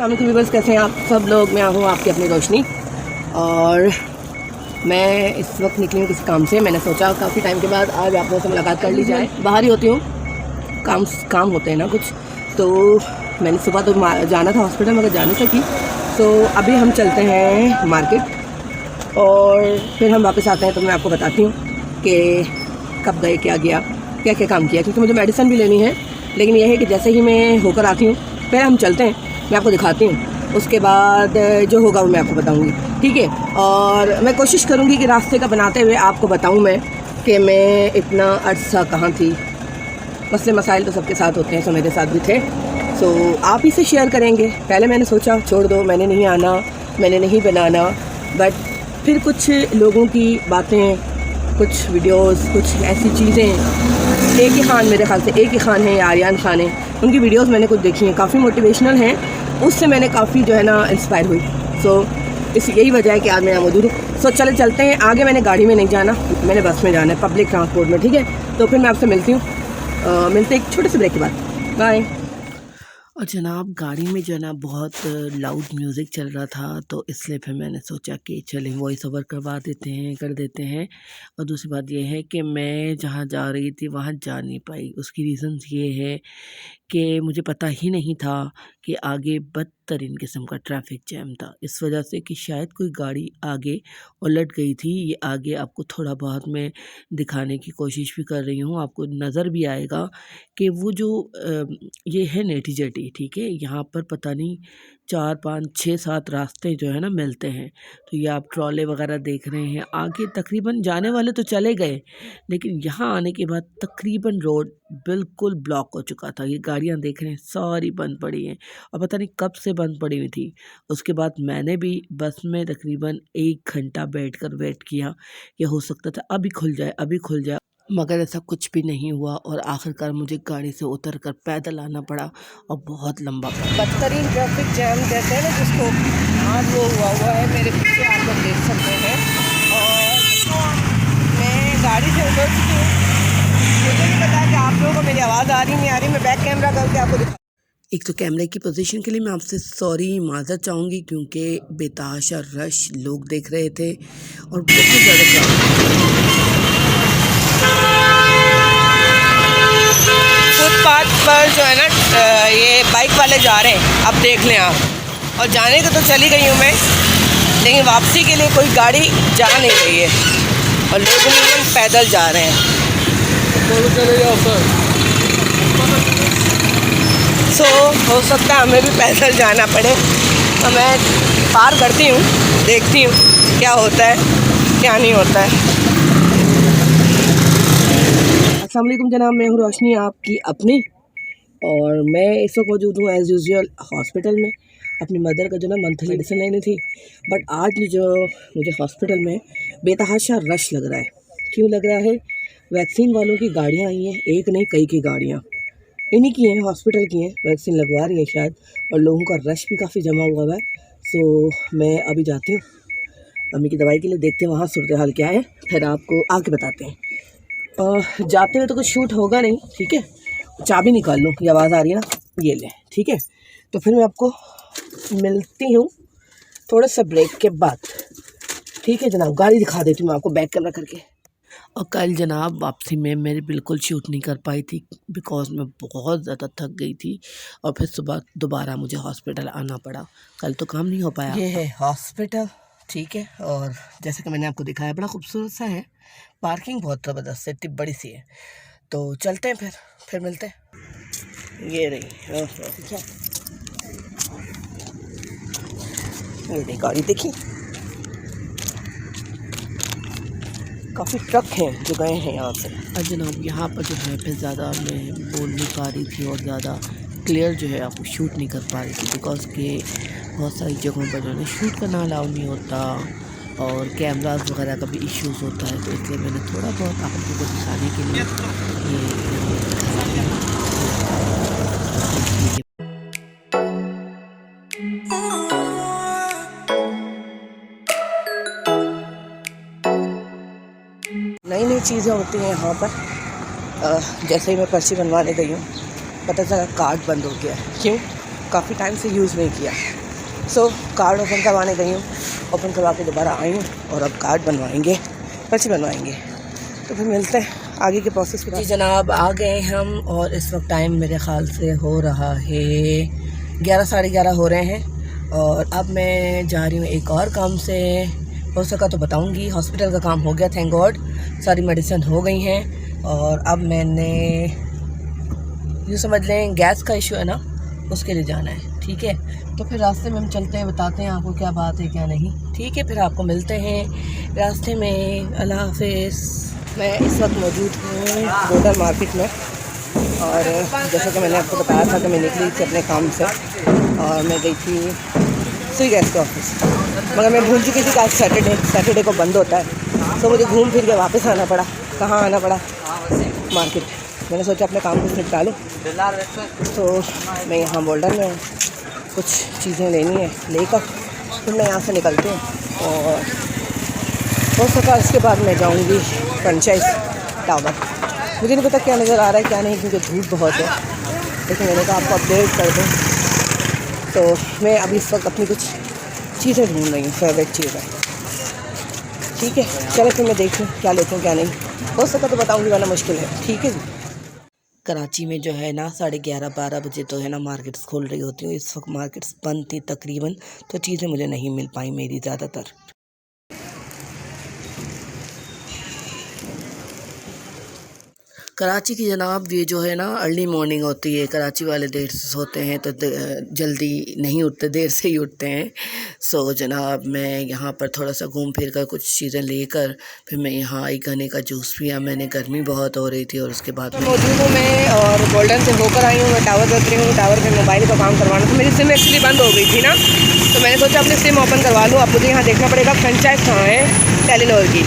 अस्सलामुअलैकुम व्यूअर्स, कैसे हैं आप सब लोग। मैं हूँ आपकी अपनी रोशनी और मैं इस वक्त निकली हूँ किसी काम से। मैंने सोचा काफ़ी टाइम के बाद आज आप लोगों से मुलाकात कर ली जाए। बाहर ही होती हूँ, काम होते हैं ना कुछ, तो मैंने सुबह तो जाना था हॉस्पिटल मगर जा नहीं सकी। तो अभी हम चलते हैं मार्केट और फिर हम वापस आते हैं तो मैं आपको बताती हूँ कि कब गए, क्या गया, क्या क्या काम किया, क्योंकि मुझे मेडिसिन भी लेनी है। लेकिन यह है कि जैसे ही मैं होकर आती हूँ फिर हम चलते हैं, मैं आपको दिखाती हूँ, उसके बाद जो होगा वो मैं आपको बताऊँगी, ठीक है। और मैं कोशिश करूँगी कि रास्ते का बनाते हुए आपको बताऊँ मैं कि मैं इतना अर्सा कहाँ थी। मसले मसाइल तो सबके साथ होते हैं, सो मेरे साथ भी थे, सो आप ही से शेयर करेंगे। पहले मैंने सोचा छोड़ दो, मैंने नहीं आना, मैंने नहीं बनाना, बट फिर कुछ लोगों की बातें, कुछ वीडियोस, कुछ ऐसी चीज़ें, एक ही खान, मेरे ख्याल से एक ही खान है, आर्यन खान है, उनकी वीडियोस मैंने कुछ देखी हैं, काफ़ी मोटिवेशनल हैं, उससे मैंने काफ़ी जो है ना इंस्पायर हुई। सो यही वजह है कि आज मैं यहाँ मौजूद हूँ। सो चलते हैं आगे। मैंने गाड़ी में नहीं जाना, मैंने बस में जाना है, पब्लिक ट्रांसपोर्ट में, ठीक है। तो फिर मैं आपसे मिलती हूँ, मिलते एक छोटे से ब्रेक के बाद। बाय। और जनाब गाड़ी में जो है ना बहुत लाउड म्यूज़िक चल रहा था, तो इसलिए फिर मैंने सोचा कि चलें वॉइस ओवर कर देते हैं। और दूसरी बात यह है कि मैं जहाँ जा रही थी वहाँ जा नहीं पाई। उसकी रीज़न्स ये है कि मुझे पता ही नहीं था कि आगे बदतरीन किस्म का ट्रैफिक जैम था, इस वजह से कि शायद कोई गाड़ी आगे उलट गई थी। ये आगे आपको थोड़ा बहुत मैं दिखाने की कोशिश भी कर रही हूँ, आपको नज़र भी आएगा कि वो जो ये है नेटी जेटी, ठीक है। यहाँ पर पता नहीं 4 5 6 7 रास्ते जो है ना मिलते हैं। तो ये आप ट्रॉले वगैरह देख रहे हैं, आगे तकरीबन जाने वाले तो चले गए, लेकिन यहाँ आने के बाद तकरीबन रोड बिल्कुल ब्लॉक हो चुका था। ये गाड़ियाँ देख रहे हैं सारी बंद पड़ी हैं और पता नहीं कब से बंद पड़ी हुई थी। उसके बाद मैंने भी बस में तकरीबन 1 घंटा बैठकर वेट किया कि हो सकता था अभी खुल जाए, मगर ऐसा कुछ भी नहीं हुआ और आखिरकार मुझे गाड़ी से उतर कर पैदल आना पड़ा और बहुत लंबा बदतरीन ट्रैफिक जैम कहते हैं ना जिसको, आज वो हुआ है मेरे पीछे, आप लोग देख सकते हैं। और मैं गाड़ी से उतर चुकी हूँ, मुझे नहीं पता कि आप लोगों को मेरी आवाज़ आ रही नहीं आ रही। मैं बैक कैमरा करके आपको दिखा। एक तो कैमरे की पोजीशन के लिए मैं आपसे सॉरी माज़रत चाहूँगी, क्योंकि बेतहाशा रश लोग देख रहे थे और बहुत ज़्यादा क्राउड। फुटपाथ पर जो है ना ये बाइक वाले जा रहे हैं, अब देख लें आप। और जाने को तो चली गई हूँ मैं, लेकिन वापसी के लिए कोई गाड़ी जा नहीं रही है और लोग पैदल जा रहे हैं। सो हो सकता है हमें भी पैदल जाना पड़े, तो मैं पार करती हूँ, देखती हूँ क्या होता है क्या नहीं होता है। अस्सलाम वालेकुम जनाब, मैं हूँ रोशनी आपकी अपनी, और मैं इस वक्त मौजूद हूँ एज़ यूजुअल हॉस्पिटल में। अपनी मदर का जो ना मंथली मेडिसिन लेनी थी, बट आज जो मुझे हॉस्पिटल में बेतहाशा रश लग रहा है। क्यों लग रहा है? वैक्सीन वालों की गाड़ियाँ आई हैं, एक नहीं कई की गाड़ियाँ इन्हीं की हैं, हॉस्पिटल की हैं, वैक्सीन लगवा रही है शायद, और लोगों का रश भी काफ़ी जमा हुआ है। सो मैं अभी जाती हूँ मम्मी की दवाई के लिए, देखते हैं वहाँ सूरत हाल क्या है, फिर आपको आके बताते हैं। जाते हुए तो कुछ शूट होगा नहीं, ठीक है। चाबी निकाल लो, ये आवाज़ आ रही है ना, ये ले, ठीक है। तो फिर मैं आपको मिलती हूँ थोड़ा सा ब्रेक के बाद, ठीक है जनाब। गाड़ी दिखा देती हूँ मैं आपको बैक कैमरा करके। और कल जनाब वापसी में मेरी बिल्कुल शूट नहीं कर पाई थी, बिकॉज मैं बहुत ज़्यादा थक गई थी और फिर सुबह दोबारा मुझे हॉस्पिटल आना पड़ा। कल तो काम नहीं हो पाया। ये है हॉस्पिटल, ठीक है। और जैसे कि मैंने आपको दिखाया बड़ा खूबसूरत सा है, पार्किंग बहुत ज़बरदस्त है, इतनी बड़ी सी है। तो चलते हैं फिर मिलते हैं। ये रही, ये रही गाड़ी, देखी काफ़ी ट्रक हैं जो गए हैं यहाँ से। और जनाब यहाँ पर जो है फिर ज़्यादा मैं बोल नहीं पा रही थी और ज़्यादा क्लियर जो है आपको शूट नहीं कर पा रही थी, बिकॉज के बहुत सारी जगहों पर जो है शूट करना अलाउ नहीं होता और कैमरास वगैरह का भी इश्यूज़ होता है। तो इसलिए मैंने थोड़ा बहुत आप लोगों को दिखाने के लिए नई चीज़ें होती हैं यहाँ पर। जैसे ही मैं पर्ची बनवाने गई हूँ, पता चला कार्ड बंद हो गया। क्यों? काफ़ी टाइम से यूज़ नहीं किया। सो कार्ड ओपन करवाने गई हूँ, ओपन करवा के दोबारा आई हूँ और अब कार्ड बनवाएंगे, पर्ची बनवाएंगे। तो फिर मिलते हैं आगे के प्रोसेस पे। जी जनाब, आ गए हम और इस वक्त टाइम मेरे ख़्याल से हो रहा है 11 साढ़े 11 हो रहे हैं और अब मैं जा रही हूँ एक और काम से। हो सका तो बताऊँगी। हॉस्पिटल का काम हो गया, थैंक गॉड, सारी मेडिसिन हो गई हैं और अब मैंने यूँ समझ लें गैस का इशू है ना, उसके लिए जाना है। ठीक है, तो फिर रास्ते में हम चलते हैं, बताते हैं आपको क्या बात है क्या नहीं। ठीक है, फिर आपको मिलते हैं रास्ते में। अल्लाह हाफिज़। मैं इस वक्त मौजूद हूँ गोल्डन मार्केट में और जैसा कि मैंने आपको बताया था कि मैं निकली थी अपने काम से और मैं गई थी सुई गैस के ऑफिस, मगर मैं भूल चुकी थी कि आज सैटरडे को बंद होता है। तो मुझे घूम फिर के वापस आना पड़ा। कहाँ आना पड़ा? मार्केट। मैंने सोचा अपने काम को निपटा लूँ, तो मैं यहाँ बोल्डर में कुछ चीज़ें लेनी है, लेकर फिर मैं यहाँ से निकलती हूँ और हो सका इसके बाद मैं जाऊँगी फ्रेंचाइज टावर। मुझे नहीं पता क्या नज़र आ रहा है क्या नहीं, क्योंकि धूप बहुत है, लेकिन मैंने कहा आपको अपडेट कर दूँ। तो मैं अभी इस वक्त अपनी कुछ चीज़ें ढूंढ रही हूँ, फेवरेट चीज़ें। ठीक है, चलो फिर मैं देखूँ क्या लेती हूँ क्या नहीं। हो सका तो बताऊँगी, वरना मुश्किल है। ठीक है जी। कराची में जो है ना 11:30-12 बजे तो है ना मार्केट्स खोल रही होती हूँ। इस वक्त मार्केट्स बंद थी तकरीबन, तो चीज़ें मुझे नहीं मिल पाई मेरी ज़्यादातर। कराची की जनाब ये जो है ना अर्ली मॉर्निंग होती है। कराची वाले देर से सोते हैं तो जल्दी नहीं उठते, देर से ही उठते हैं। सो जनाब मैं यहाँ पर थोड़ा सा घूम फिर कर कुछ चीज़ें लेकर फिर मैं यहाँ आई। गन्ने का जूस पिया मैंने, गर्मी बहुत हो रही थी। और उसके बाद मौजूद हूँ मैं और गोल्डन से होकर आई हूँ। मैं टावर पर उतरी हूँ। टावर पर मोबाइल का काम करवाना था। मेरी सिम एक्चुअली बंद हो गई थी ना, तो मैंने सोचा अपनी सिम ओपन करवा लूँ। अब मुझे यहाँ देखना पड़ेगा फ्रेंचाइज कहाँ है टेलीनॉर की।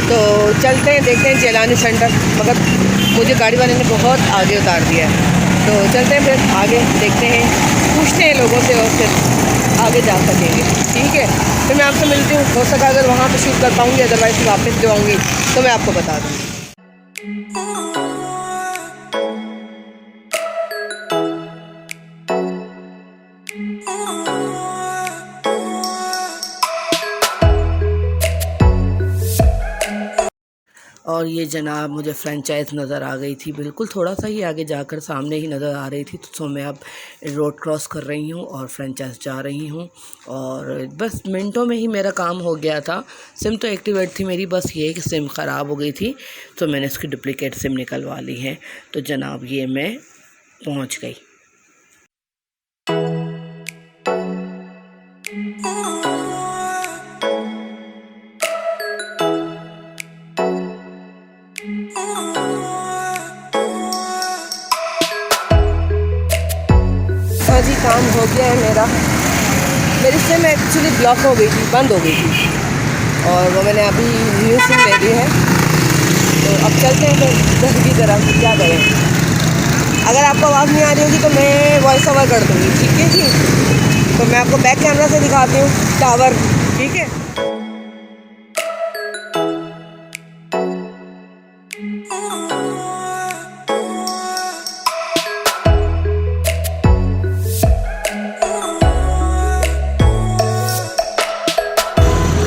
तो चलते हैं, देखते हैं जेलानी सेंटर, मगर मुझे गाड़ी वाले ने बहुत आगे उतार दिया है। तो चलते हैं फिर आगे, देखते हैं, पूछते हैं लोगों से और फिर आगे जा सकेंगे। ठीक है, फिर मैं आपसे मिलती हूँ। हो सका अगर वहाँ पे शूट कर पाऊँगी, अदरवाइज़ वापस जो आऊँगी तो मैं आपको बता दूँगी। और ये जनाब मुझे फ्रेंचाइज नज़र आ गई थी, बिल्कुल थोड़ा सा ही आगे जाकर सामने ही नज़र आ रही थी। तो मैं अब रोड क्रॉस कर रही हूँ और फ्रेंचाइज जा रही हूँ और बस मिनटों में ही मेरा काम हो गया था। सिम तो एक्टिवेट थी मेरी, बस ये कि सिम ख़राब हो गई थी तो मैंने इसकी डुप्लिकेट सिम निकलवा ली है। तो जनाब ये मैं पहुँच गई। जी काम हो गया है मेरा। मेरी सिम एक्चुअली ब्लॉक हो गई थी, बंद हो गई थी और वो मैंने अभी न्यू सिम ले ली है। तो अब चलते हैं फिर घर की तरफ, क्या करें। अगर आपको आवाज़ नहीं आ रही होगी तो मैं वॉइस ओवर कर दूँगी। ठीक है जी, तो मैं आपको बैक कैमरा से दिखाती हूँ टावर। ठीक है,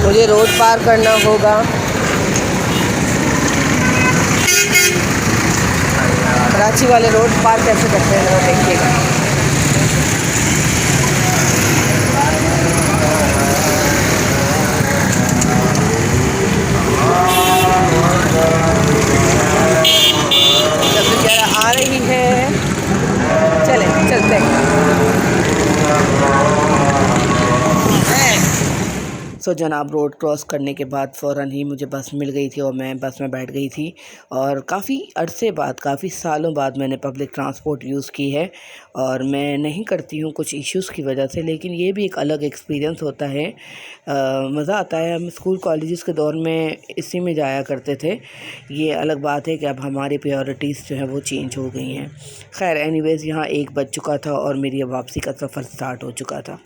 मुझे रोड पार करना होगा। कराची वाले रोड पार कैसे करते हैं वो देखिएगा। जब बेचारा आ रही है, चले चलते हैं। सो जनाब रोड क्रॉस करने के बाद फ़ौरन ही मुझे बस मिल गई थी और मैं बस में बैठ गई थी। और काफ़ी अरसे बाद, काफ़ी सालों बाद मैंने पब्लिक ट्रांसपोर्ट यूज़ की है और मैं नहीं करती हूँ कुछ इश्यूज़ की वजह से, लेकिन ये भी एक अलग एक्सपीरियंस होता है। मज़ा आता है। हम स्कूल कॉलेजेस के दौर में इसी में जाया करते थे। ये अलग बात है कि अब हमारी प्रायोरिटीज़ जो हैं वो चेंज हो गई हैं। खैर एनीवेज़ यहाँ 1 बज चुका था और मेरी वापसी का सफ़र स्टार्ट हो चुका था।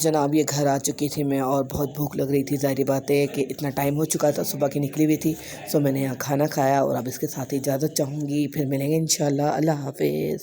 जनाब ये घर आ चुकी थी मैं, और बहुत भूख लग रही थी। ज़ाहिर बात है कि इतना टाइम हो चुका था, सुबह की निकली हुई थी। सो मैंने यहाँ खाना खाया और अब इसके साथ ही इजाज़त चाहूँगी। फिर मिलेंगे इंशाल्लाह। अल्लाह हाफिज़।